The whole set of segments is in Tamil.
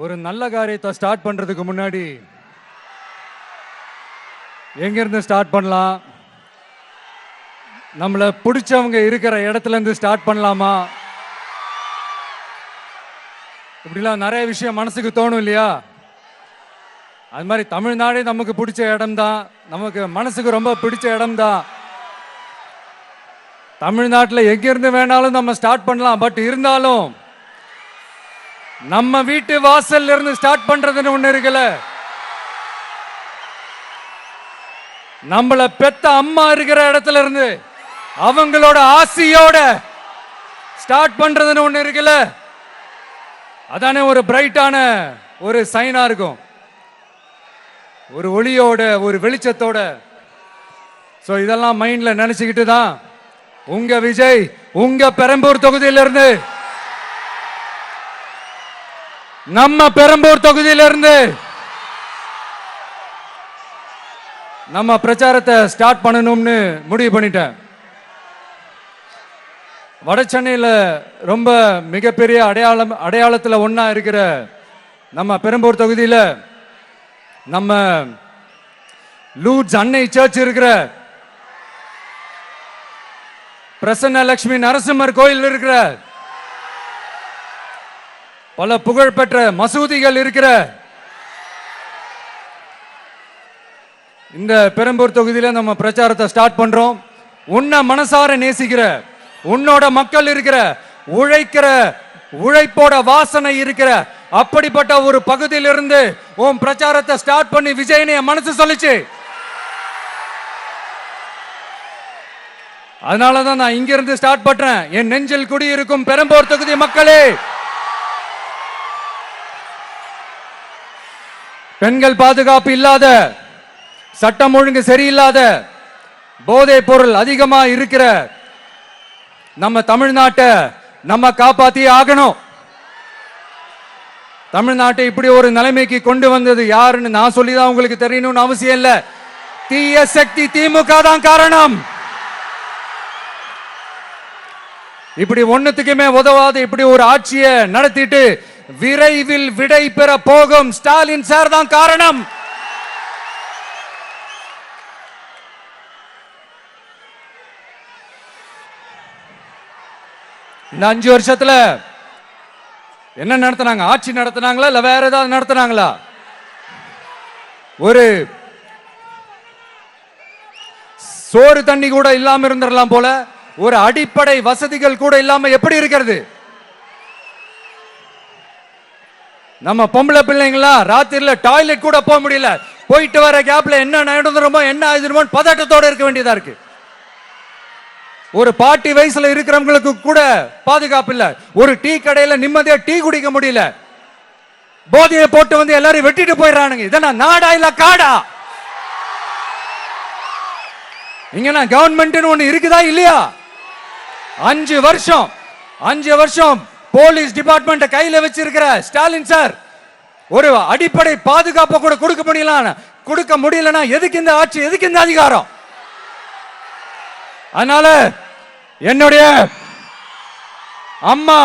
ஒரு நல்ல காரியத்தை ஸ்டார்ட் பண்றதுக்கு முன்னாடி எங்க இருந்து ஸ்டார்ட் பண்ணலாம்? நம்மளை பிடிச்சவங்க இருக்கிற இடத்துல இருந்து ஸ்டார்ட் பண்ணலாமா? இப்படிலாம் நிறைய விஷயம் மனசுக்கு தோணும் இல்லையா? அது மாதிரி தமிழ்நாடே நமக்கு பிடிச்ச இடம் தான், நமக்கு மனசுக்கு ரொம்ப பிடிச்ச இடம் தான். தமிழ்நாட்டில் எங்கிருந்து வேணாலும் நம்ம ஸ்டார்ட் பண்ணலாம். பட் இருந்தாலும் நம்ம வீட்டு வாசல்ல இருந்து ஸ்டார்ட் பண்றதுன்னு ஒண்ணு இருக்குல்ல. நம்மள பெத்த அம்மா இருக்கிற இடத்துல இருந்து அவங்களோட ஆசையோட ஸ்டார்ட் பண்றதுன்னு ஒண்ணு இருக்குல்ல. அதானே ஒரு பிரைட்டான ஒரு சைனா இருக்கும், ஒரு ஒளியோட ஒரு வெளிச்சத்தோட. சோ இதெல்லாம் மைண்ட்ல நினைச்சுக்கிட்டு தான் உங்க விஜய் உங்க பெரம்பூர் தொகுதியிலிருந்து, நம்ம பெரம்பூர் தொகுதியிலிருந்து நம்ம பிரச்சாரத்தை ஸ்டார்ட் பண்ணணும்னு முடிவு பண்ணிட்டேன். வட சென்னையில் ரொம்ப மிகப்பெரிய அடையாளத்தில் ஒன்னா இருக்கிற நம்ம பெரம்பூர் தொகுதியில் நம்ம லூட்ஸ் அன்னை சர்ச் இருக்கிற, பிரசன்ன லட்சுமி நரசிம்மர் கோயில் இருக்கிற, பல புகழ்பெற்ற மசூதிகள் இருக்கிற இந்த பெரம்பூர் தொகுதியில நம்ம பிரச்சாரத்தை ஸ்டார்ட் பண்றோம். உன்னை மனசார நேசிக்கிற, உன்னோட மக்கள் இருக்கிற, உழைக்கிற, உழைப்போட வாசனை இருக்கிற அப்படிப்பட்ட ஒரு பகுதியிலிருந்து உன் பிரச்சாரத்தை ஸ்டார்ட் பண்ணி விஜய்னு என் மனசு சொல்லிச்சு. அதனாலதான் நான் இங்க இருந்து ஸ்டார்ட் பண்றேன். என் நெஞ்சில் குடியிருக்கும் பெரம்பூர் தொகுதி மக்களே, பெண்கள் பாதுகாப்பு இல்லாத, சட்டம் ஒழுங்கு சரியில்லாத, போதை பொருள் அதிகமா இருக்கிற நம்ம தமிழ்நாட்டை நம்ம காப்பாத்தி ஆகணும். தமிழ்நாட்டை இப்படி ஒரு நிலைமைக்கு கொண்டு வந்தது யாருன்னு நான் சொல்லிதான் உங்களுக்கு தெரியணும்னு அவசியம் இல்ல. தீய சக்தி திமுக தான் காரணம். இப்படி ஒண்ணுத்துக்குமே உதவாது இப்படி ஒரு ஆட்சியை நடத்திட்டு விரைவில் விடை பெற போகும் ஸ்டாலின் சார் தான் காரணம். இந்த 5 வருஷத்துல என்ன நடத்தினாங்க? ஆட்சி நடத்தினாங்களா இல்ல வேற ஏதாவது நடத்தினாங்களா? ஒரு சோறு தண்ணி கூட இல்லாம இருந்திரலாம் போல, ஒரு அடிப்படை வசதிகள் கூட இல்லாம எப்படி இருக்கிறது? நம்ம பொம்பளை பிள்ளைங்களா ராத்திரில டாய்லெட் கூட போக முடியல. போயிட்டு வர கேப்ல என்ன நடந்துருமோ என்ன ஆயிடுமோ பதட்டத்தோட இருக்க வேண்டியதா இருக்கு. ஒரு பாட்டி வயசுல இருக்கிறவங்களுக்கு கூட பாதுகாப்பு இல்ல. ஒரு டீ கடையில நிம்மதியா டீ குடிக்க முடியல. போதையை போட்டு வந்து எல்லாரும் வெட்டிட்டு போயிடறானுங்க. இதெல்லாம் நாடா இல்ல காடா? இங்க கவர்மெண்ட் ஒண்ணு இருக்குதா இல்லையா? 5 வருஷம் போலீஸ் டிபார்ட்மெண்ட் கையில வச்சிருக்கிற ஸ்டாலின் சார் ஒரு அடிப்படை பாதுகாப்பு கூட கொடுக்க முடியலனா எதுக்கு இந்த ஆட்சி, எதுக்கு இந்த அதிகாரம்? அதனால என்னுடைய அம்மா,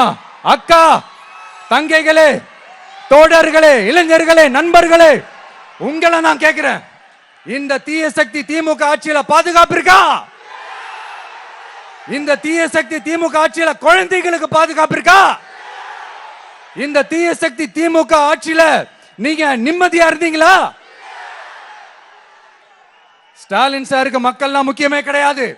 அக்கா, தங்கைகளே, தோழர்களே, இளைஞர்களே, நண்பர்களே, உங்களை நான் கேட்கிறேன், இந்த தீய சக்தி திமுக ஆட்சியில பாதுகாப்பு இருக்கா? இந்த தீய சக்தி திமுக ஆட்சியில குழந்தைகளுக்கு பாதுகாப்பு இருக்கா? இந்த தீய சக்தி திமுக ஆட்சியில நீங்க நிம்மதியா இருந்தீங்களா? ஸ்டாலின் சாருக்கு மக்கள்லாம் முக்கியமே கிடையாது.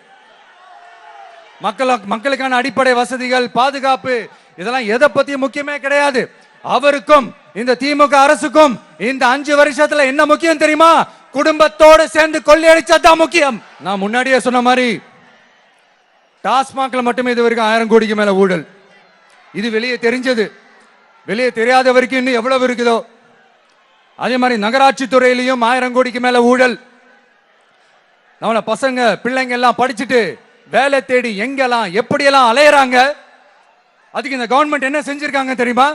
மக்களுக்கான அடிப்படை வசதிகள், பாதுகாப்பு, இதெல்லாம் எதை பத்தியும் முக்கியமே கிடையாது. அவருக்கும் இந்த திமுக அரசுக்கும் இந்த 5 வருஷத்துல என்ன முக்கியம் தெரியுமா? குடும்பத்தோட சேர்ந்து கொள்ளையடிச்சதான் முக்கியம். நான் முன்னாடியே சொன்ன மாதிரி டாஸ்மாக்ல மட்டுமே இது வரைக்கும் 1000 கோடிக்கு மேல ஊழல். இது வெளியே தெரிஞ்சது. வெளியே தெரியாத வரைக்கும் இன்னும் எவ்வளவு இருக்குதோ. அதே மாதிரி நகராட்சி துறையிலையும் 1000 கோடிக்கு மேல ஊழல். நம்மள பசங்க பிள்ளைங்க எல்லாம் படிச்சுட்டு வேலை தேடி எங்கெல்லாம் எப்படியெல்லாம் அலையறாங்க. அதுக்கு இந்த கவர்மெண்ட் என்ன செஞ்சிருக்காங்க தெரியுமா?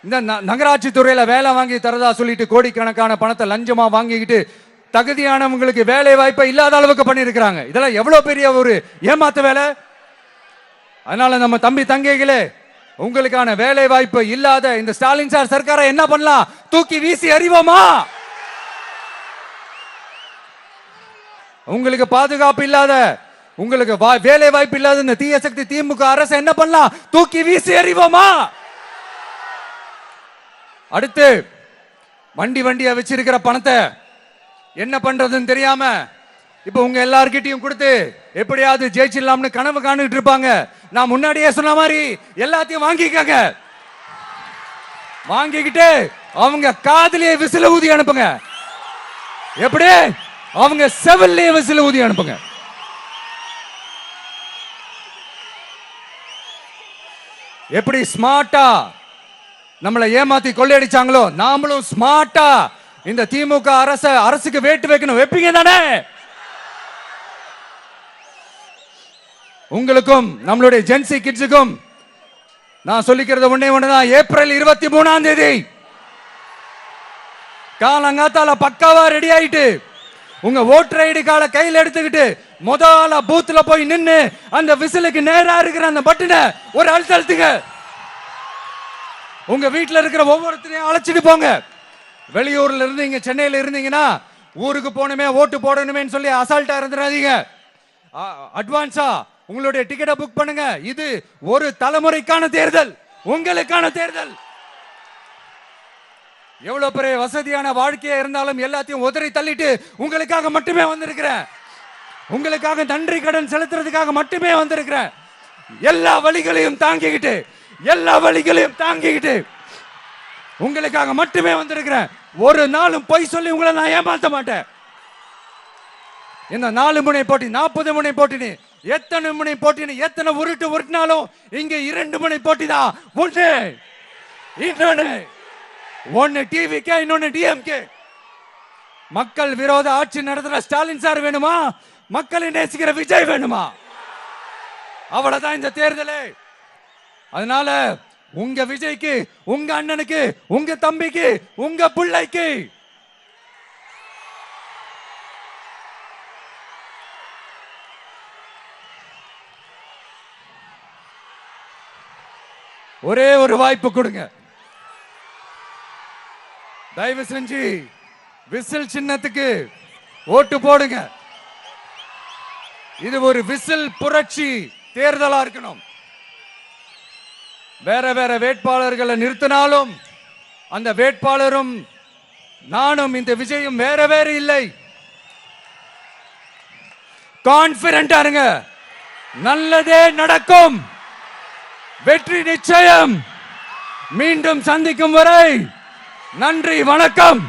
இந்த நகராட்சி துறையில வேலை வாங்கி தரதா சொல்லிட்டு கோடிக்கணக்கான பணத்தை லஞ்சமா வாங்கிக்கிட்டு தகுதியானவங்களுக்கு வேலை வாய்ப்பை இல்லாத அளவுக்கு பண்ணிருக்கிறாங்க. இதெல்லாம் எவ்வளவு பெரிய ஒரு ஏமாத்த வேலை. அதனால நம்ம தம்பி தங்கைகளே, உங்களுக்கான வேலை வாய்ப்பு இல்லாத இந்த ஸ்டாலின் சார் சர்க்காரை என்ன பண்ணலாம்? தூக்கி வீசி அறிவோமா? உங்களுக்கு பாதுகாப்பு இல்லாத, உங்களுக்கு வேலை வாய்ப்பு இல்லாத இந்த தீய சக்தி திமுக அரசு என்ன பண்ணலாம்? தூக்கி வீசி அறிவோமா? அடுத்து வண்டியா வச்சிருக்கிற பணத்தை என்ன பண்றதுன்னு தெரியாம இப்ப உங்க எல்லார்கிட்டையும் கொடுத்து எப்படியாவது ஜெயிச்சிடலாம்னு கனவு காணிட்டு இருப்பாங்க. நான் முன்னாடியே சொன்ன மாதிரி எல்லாத்தையும் வாங்கிக்கங்க. வாங்கிக்கிட்டு அவங்க காதுலயே விசில ஊதி அனுப்புங்க. எப்படி? அவங்க செவிலே விசில ஊதி அனுப்புங்க. எப்படி ஸ்மார்ட்டா நம்மளை ஏமாத்தி கொள்ளையடிச்சாங்களோ நாமளும் ஸ்மார்ட்டா இந்த திமுக அரசுக்கு வேட்டு வைக்கணும். வைப்பீங்க தானே? உங்களுக்கும் நம்மளுடைய ஜென்சி கிட்ஸுக்கும் நான் சொல்லிக்கிறது ஒண்ணுதான். ஏப்ரல் 23 காலங்காத்தால பக்காவா ரெடி ஆயிட்டு உங்க ஓட்டர் ஐடி கார்டை கையில் எடுத்துக்கிட்டு முதல்ல பூத்துல போய் நின்னு அந்த விசிலுக்கு நேரா இருக்கிற அந்த பட்டனை ஒரு அழுத்துங்க. உங்க வீட்டுல இருக்கிற ஒவ்வொருத்தரையும் அழைச்சிட்டு போங்க. வெளியூர்ல இருந்து இங்க சென்னையில இருந்தீங்கன்னா ஊருக்கு போகணுமே ஓட்டு போடணுமே சொல்லி அசால்ட்டா இருந்துடாதீங்க. அட்வான்ஸா உங்களுடைய டிக்கெட்டை புக் பண்ணுங்க. இது ஒரு தலைமுறைக்கான தேர்தல், உங்களுக்கான தேர்தல். எவ்வளவு பெரிய வசதியான வாழ்க்கையா இருந்தாலும் எல்லாத்தையும் உதறி தள்ளிட்டு உங்களுக்காக மட்டுமே வந்திருக்கிறேன். உங்களுக்காக நன்றி கடன் செலுத்துறதுக்காக மட்டுமே வந்திருக்கிறேன். எல்லா வழிகளையும் தாங்கிக்கிட்டு உங்களுக்காக மட்டுமே வந்திருக்கிறேன். ஒரு நாளும் பொய் சொல்லி உங்களை நான் ஏமாத்த மாட்டேன். இந்த 4 முனை போட்டி 40 முனை போட்டி எத்தனை முனை போட்டி எத்தனை உருட்டினாலும் இங்க 2 முனை போட்டி தான். ஒன்னு டிவிகே, இன்னொன்னு டிஎம்கே. மக்கள் விரோத ஆட்சி நடத்துற ஸ்டாலின் சார் வேணுமா? மக்களை நேசிக்கிற விஜய் வேணுமா? அவ்வளவுதான் இந்த தேர்தலே. அதனால உங்க விஜய்க்கு, உங்க அண்ணனுக்கு, உங்க தம்பிக்கு, உங்க பிள்ளைக்கு ஒரே ஒரு வாய்ப்பு கொடுங்க. தயவு செஞ்சு விசில் சின்னத்துக்கு ஓட்டு போடுங்க. இது ஒரு விசில் புரட்சி தேர்தலா இருக்கணும். வேற வேட்பாளர்களை நிறுத்தினாலும் அந்த வேட்பாளரும் நானும் இந்த விஜயும் வேற இல்லை. கான்பிடென்டா இருங்க. நல்லதே நடக்கும். வெற்றி நிச்சயம். மீண்டும் சந்திக்கும் வரை நன்றி, வணக்கம்.